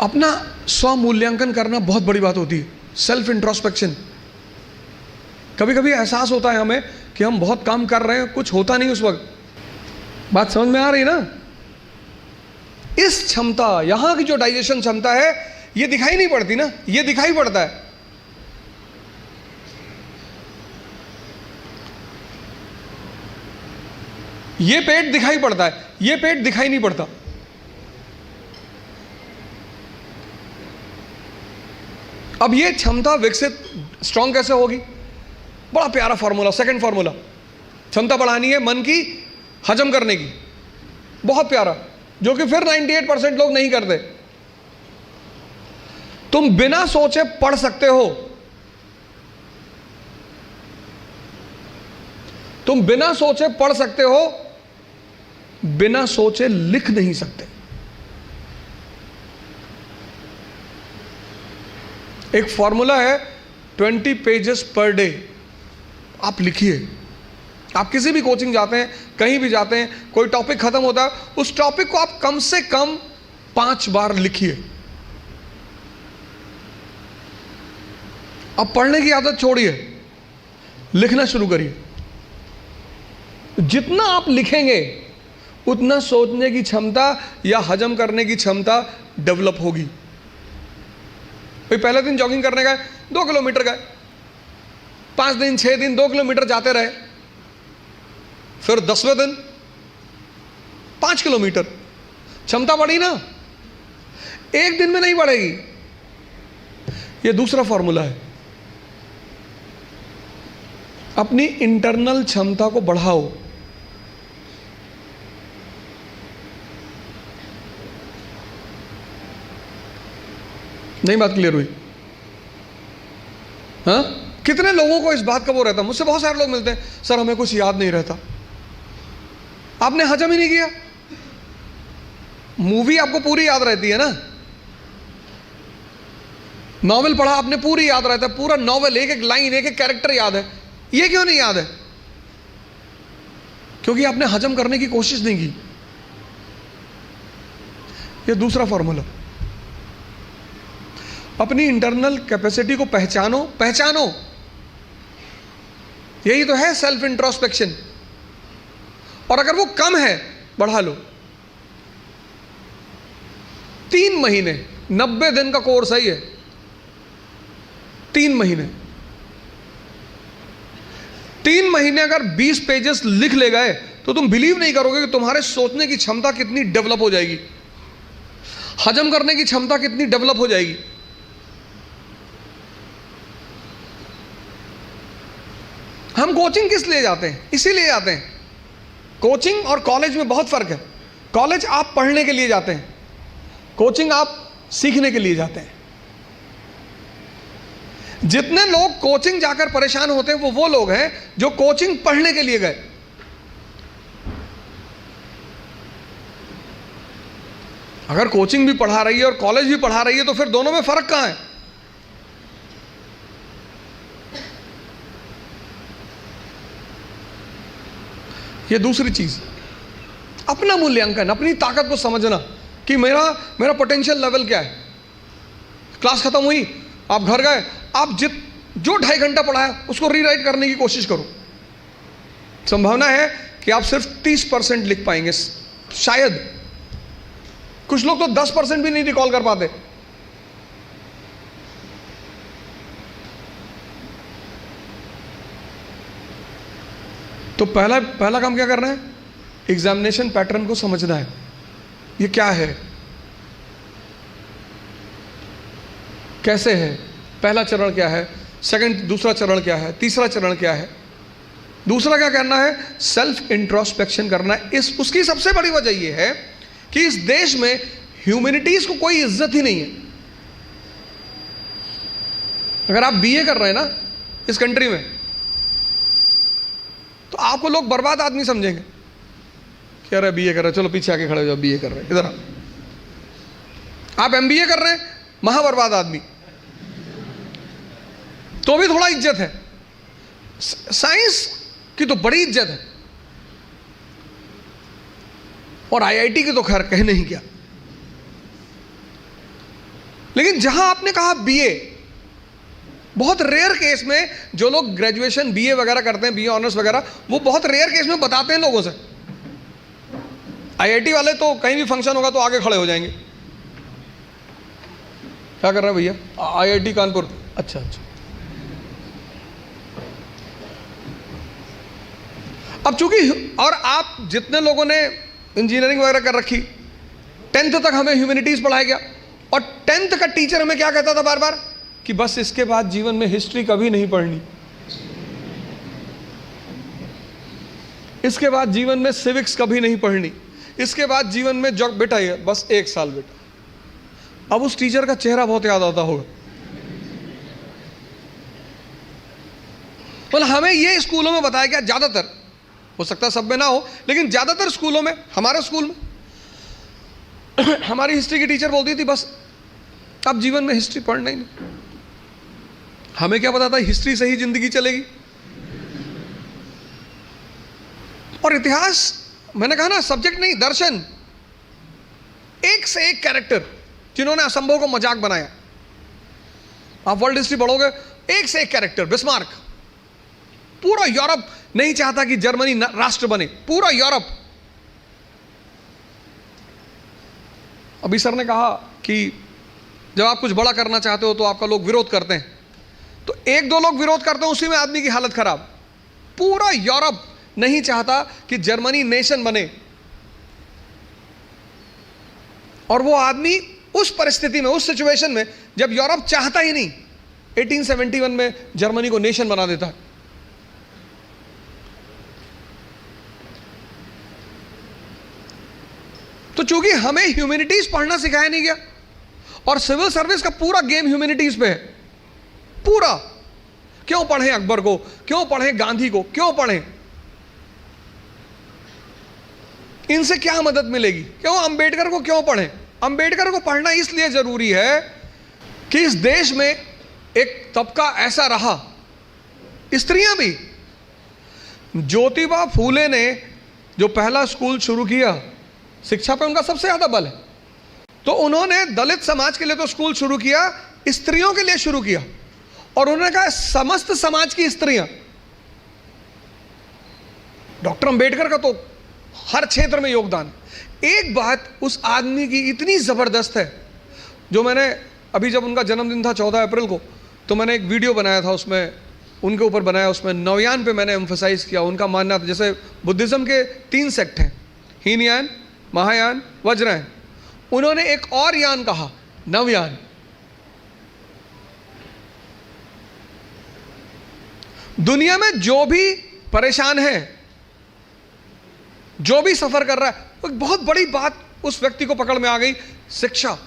अपना स्व मूल्यांकन करना बहुत बड़ी बात होती है, सेल्फ इंट्रोस्पेक्शन। कभी कभी एहसास होता है हमें कि हम बहुत काम कर रहे हैं, कुछ होता नहीं उस वक्त। बात समझ में आ रही ना? इस क्षमता, यहां की जो डाइजेशन क्षमता है, ये दिखाई नहीं पड़ती ना, ये दिखाई पड़ता है। ये पेट दिखाई पड़ता है, ये पेट दिखाई नहीं पड़ता। अब ये क्षमता विकसित स्ट्रांग कैसे होगी? बड़ा प्यारा फॉर्मूला, सेकंड फॉर्मूला। क्षमता बढ़ानी है मन की हजम करने की, बहुत प्यारा, जो कि फिर 98% लोग नहीं करते। तुम बिना सोचे पढ़ सकते हो, तुम बिना सोचे पढ़ सकते हो, बिना सोचे लिख नहीं सकते। एक फॉर्मूला है 20 पेजेस पर डे। आप लिखिए। आप किसी भी कोचिंग जाते हैं, कहीं भी जाते हैं, कोई टॉपिक खत्म होता है, उस टॉपिक को आप कम से कम 5 बार लिखिए। अब पढ़ने की आदत छोड़िए, लिखना शुरू करिए। जितना आप लिखेंगे उतना सोचने की क्षमता या हजम करने की क्षमता डेवलप होगी। भाई पहले दिन जॉगिंग करने गए, 2 किलोमीटर गए, 5 दिन 6 दिन 2 किलोमीटर जाते रहे, फिर 10वें दिन 5 किलोमीटर, क्षमता बढ़ी ना? एक दिन में नहीं बढ़ेगी। यह दूसरा फॉर्मूला है। अपनी इंटरनल क्षमता को बढ़ाओ। नहीं बात क्लियर हुई? हाँ, कितने लोगों को इस बात का वो रहता? मुझसे बहुत सारे लोग मिलते हैं, सर हमें कुछ याद नहीं रहता। आपने हजम ही नहीं किया। मूवी आपको पूरी याद रहती है ना, नॉवेल पढ़ा आपने पूरी याद रहता है, पूरा नॉवेल, एक एक लाइन, एक एक कैरेक्टर याद है। ये क्यों नहीं याद है? क्योंकि आपने हजम करने की कोशिश नहीं की। ये दूसरा फॉर्मूला। अपनी इंटरनल कैपेसिटी को पहचानो, पहचानो। यही तो है सेल्फ इंट्रोस्पेक्शन। और अगर वो कम है, बढ़ा लो। 3 महीने, 90 दिन का कोर्स है ये। 3 महीने, 3 महीने अगर 20 पेजेस लिख ले गए तो तुम बिलीव नहीं करोगे कि तुम्हारे सोचने की क्षमता कितनी डेवलप हो जाएगी, हजम करने की क्षमता कितनी डेवलप हो जाएगी। हम कोचिंग किस लिए जाते हैं? इसीलिए जाते हैं। कोचिंग और कॉलेज में बहुत फर्क है। कॉलेज आप पढ़ने के लिए जाते हैं, कोचिंग आप सीखने के लिए जाते हैं। जितने लोग कोचिंग जाकर परेशान होते हैं वो लोग हैं जो कोचिंग पढ़ने के लिए गए। अगर कोचिंग भी पढ़ा रही है और कॉलेज भी पढ़ा रही है तो फिर दोनों में फर्क कहां है? ये दूसरी चीज, अपना मूल्यांकन, अपनी ताकत को समझना कि मेरा पोटेंशियल लेवल क्या है। क्लास खत्म हुई, आप घर गए, आप जो 2.5 घंटा पढ़ाया उसको रीराइट करने की कोशिश करो। संभावना है कि आप सिर्फ 30% लिख पाएंगे, शायद। कुछ लोग तो 10% भी नहीं रिकॉल कर पाते। तो पहला काम क्या करना है? एग्जामिनेशन पैटर्न को समझना है। ये क्या है, कैसे है, पहला चरण क्या है, दूसरा चरण क्या है, तीसरा चरण क्या है। दूसरा क्या करना है? सेल्फ इंट्रोस्पेक्शन करना है। उसकी सबसे बड़ी वजह यह है कि इस देश में ह्यूमैनिटीज को कोई इज्जत ही नहीं है। अगर आप बीए कर रहे हैं ना इस कंट्री में, तो आपको लोग बर्बाद आदमी समझेंगे। कह रहे बीए कर रहे, चलो पीछे आके खड़े हो जाओ, बीए कर रहे, इधर आप एमबीए कर रहे हैं, महाबर्बाद आदमी। तो भी थोड़ा इज्जत है। साइंस की तो बड़ी इज्जत है, और आईआईटी की तो खैर कहने ही क्या। लेकिन जहां आपने कहा बीए, बहुत रेयर केस में जो लोग ग्रेजुएशन बीए वगैरह करते हैं, बीए ऑनर्स वगैरह, वो बहुत रेयर केस में बताते हैं लोगों से। आईआईटी वाले तो कहीं भी फंक्शन होगा तो आगे खड़े हो जाएंगे। क्या कर रहे हैं भैया? आईआईटी कानपुर, अच्छा अच्छा। अब चूंकि, और आप जितने लोगों ने इंजीनियरिंग वगैरह कर रखी, 10th तक हमें ह्यूमैनिटीज पढ़ाया गया, और 10th का टीचर हमें क्या कहता था बार बार कि बस इसके बाद जीवन में हिस्ट्री कभी नहीं पढ़नी, इसके बाद जीवन में सिविक्स कभी नहीं पढ़नी, इसके बाद जीवन में जो बेटा ये बस 1 साल बेटा। अब उस टीचर का चेहरा बहुत याद आता होगा। मतलब हमें ये स्कूलों में बताया गया, ज्यादातर, हो सकता है सब में ना हो, लेकिन ज्यादातर स्कूलों में, हमारे स्कूल में हमारी हिस्ट्री की टीचर बोलती थी बस अब जीवन में हिस्ट्री पढ़ना ही नहीं। हमें क्या पता था हिस्ट्री से ही जिंदगी चलेगी। और इतिहास, मैंने कहा ना, सब्जेक्ट नहीं, दर्शन, एक से एक कैरेक्टर जिन्होंने असंभव को मजाक बनाया। आप वर्ल्ड हिस्ट्री पढ़ोगे, एक से एक कैरेक्टर। बिस्मार्क, पूरा यूरोप नहीं चाहता कि जर्मनी राष्ट्र बने, पूरा यूरोप। अभी सर ने कहा कि जब आप कुछ बड़ा करना चाहते हो तो आपका लोग विरोध करते हैं, तो 1-2 लोग विरोध करते हैं, उसी में आदमी की हालत खराब। पूरा यूरोप नहीं चाहता कि जर्मनी नेशन बने, और वो आदमी उस परिस्थिति में, उस सिचुएशन में, जब यूरोप चाहता ही नहीं, 1871 में जर्मनी को नेशन बना देता है। तो चूंकि हमें ह्यूमैनिटीज पढ़ना सिखाया नहीं गया, और सिविल सर्विस का पूरा गेम ह्यूमैनिटीज पे है, पूरा। क्यों पढ़ें अकबर को, क्यों पढ़ें गांधी को, क्यों पढ़ें? इनसे क्या मदद मिलेगी? क्यों अंबेडकर को क्यों पढ़ें? अंबेडकर को पढ़ना इसलिए जरूरी है कि इस देश में एक तबका ऐसा रहा, स्त्रियां भी। ज्योतिबा फूले ने जो पहला स्कूल शुरू किया, शिक्षा पे उनका सबसे ज्यादा बल है, तो उन्होंने दलित समाज के लिए तो स्कूल शुरू किया, स्त्रियों के लिए शुरू किया, और उन्होंने कहा समस्त समाज की स्त्रियां। डॉक्टर अंबेडकर का तो हर क्षेत्र में योगदान। एक बात उस आदमी की इतनी जबरदस्त है, जो मैंने अभी, जब उनका जन्मदिन था 14 अप्रैल को, तो मैंने एक वीडियो बनाया था, उसमें उनके ऊपर बनाया, उसमें नवयान पे मैंने एम्फसाइज किया। उनका मानना था, जैसे बुद्धिज्म के 3 सेक्ट हैं, हीनयान, महायान, वज्रयान, उन्होंने एक और यान कहा, नवयान। दुनिया में जो भी परेशान है, जो भी सफर कर रहा है, एक बहुत बड़ी बात उस व्यक्ति को पकड़ में आ गई, शिक्षा।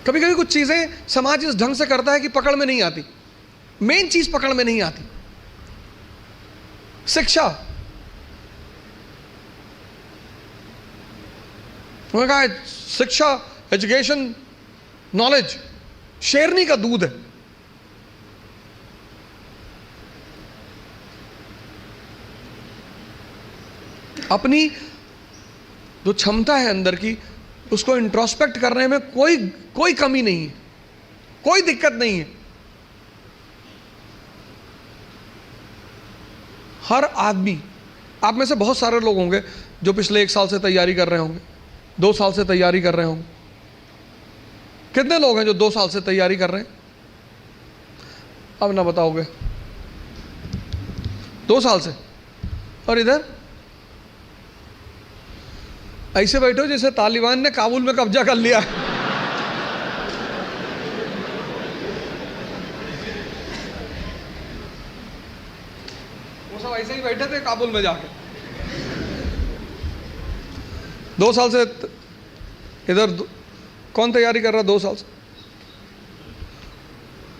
कभी कभी कुछ चीजें समाज इस ढंग से करता है कि पकड़ में नहीं आती, मेन चीज पकड़ में नहीं आती, शिक्षा। उन्होंने कहा शिक्षा, एजुकेशन, नॉलेज शेरनी का दूध है। अपनी जो क्षमता है अंदर की, उसको इंट्रोस्पेक्ट करने में कोई कमी नहीं है, कोई दिक्कत नहीं है। हर आदमी, आप में से बहुत सारे लोग होंगे जो पिछले 1 साल से तैयारी कर रहे होंगे, 2 साल से तैयारी कर रहे होंगे। कितने लोग हैं जो 2 साल से तैयारी कर रहे हैं? अब ना बताओगे। 2 साल से। और इधर ऐसे बैठो जैसे तालिबान ने काबुल में कब्जा कर लिया। वो सब ऐसे ही बैठे थे काबुल में जाके। 2 साल से इधर कौन तैयारी कर रहा? 2 साल से,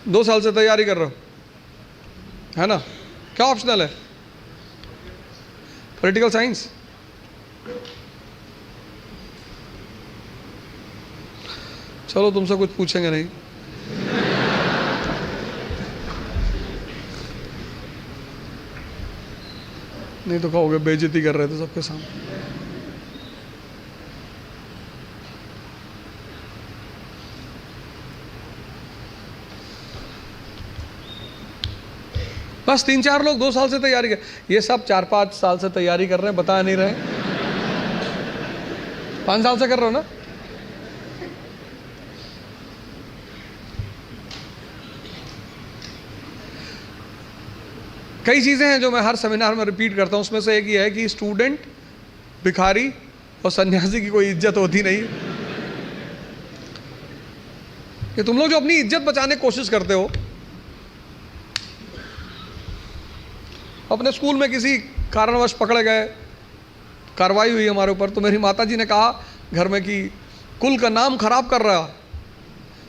2 साल से तैयारी कर रहा हो, है ना? क्या ऑप्शनल है? Political science. चलो तुमसे कुछ पूछेंगे नहीं। नहीं तो कहोगे बेइज्जती कर रहे थे सबके सामने। बस 3-4 लोग 2 साल से तैयारी कर, ये सब 4-5 साल से तैयारी कर रहे हैं, बता नहीं रहे। 5 साल से कर रहे हो ना। कई चीजें हैं जो मैं हर सेमिनार में रिपीट करता हूं, उसमें से एक ये है कि स्टूडेंट, भिखारी और सन्यासी की कोई इज्जत होती नहीं। कि तुम लोग जो अपनी इज्जत बचाने की कोशिश करते हो, अपने स्कूल में किसी कारणवश पकड़े गए, कार्रवाई हुई हमारे ऊपर, तो मेरी माताजी ने कहा घर में कि कुल का नाम खराब कर रहा।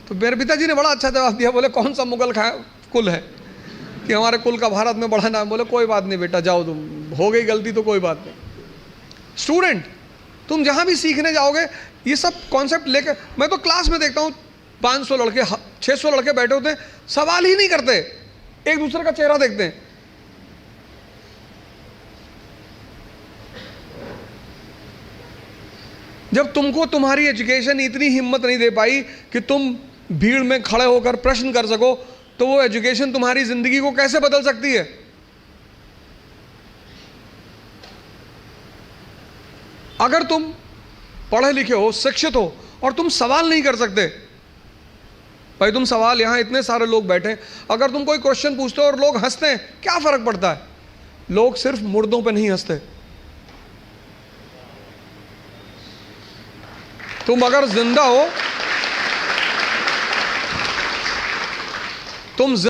तो मेरे पिताजी ने बड़ा अच्छा जवाब दिया, बोले कौन सा मुगल कुल है कि हमारे कुल का भारत में बड़ा नाम। बोले कोई बात नहीं बेटा, जाओ, तुम हो गई गलती तो कोई बात नहीं। स्टूडेंट, तुम जहां भी सीखने जाओगे ये सब कॉन्सेप्ट लेकर, मैं तो क्लास में देखता हूँ 500 लड़के 600 लड़के बैठे होते हैं, सवाल ही नहीं करते, एक दूसरे का चेहरा देखते हैं। जब तुमको तुम्हारी एजुकेशन इतनी हिम्मत नहीं दे पाई कि तुम भीड़ में खड़े होकर प्रश्न कर सको, तो वो एजुकेशन तुम्हारी जिंदगी को कैसे बदल सकती है। अगर तुम पढ़े लिखे हो, शिक्षित हो और तुम सवाल नहीं कर सकते, भाई तुम सवाल, यहां इतने सारे लोग बैठे, अगर तुम कोई क्वेश्चन पूछते हो और लोग हंसते हैं, क्या फर्क पड़ता है। लोग सिर्फ मुर्दों पे नहीं हंसते। तुम अगर जिंदा हो, तुम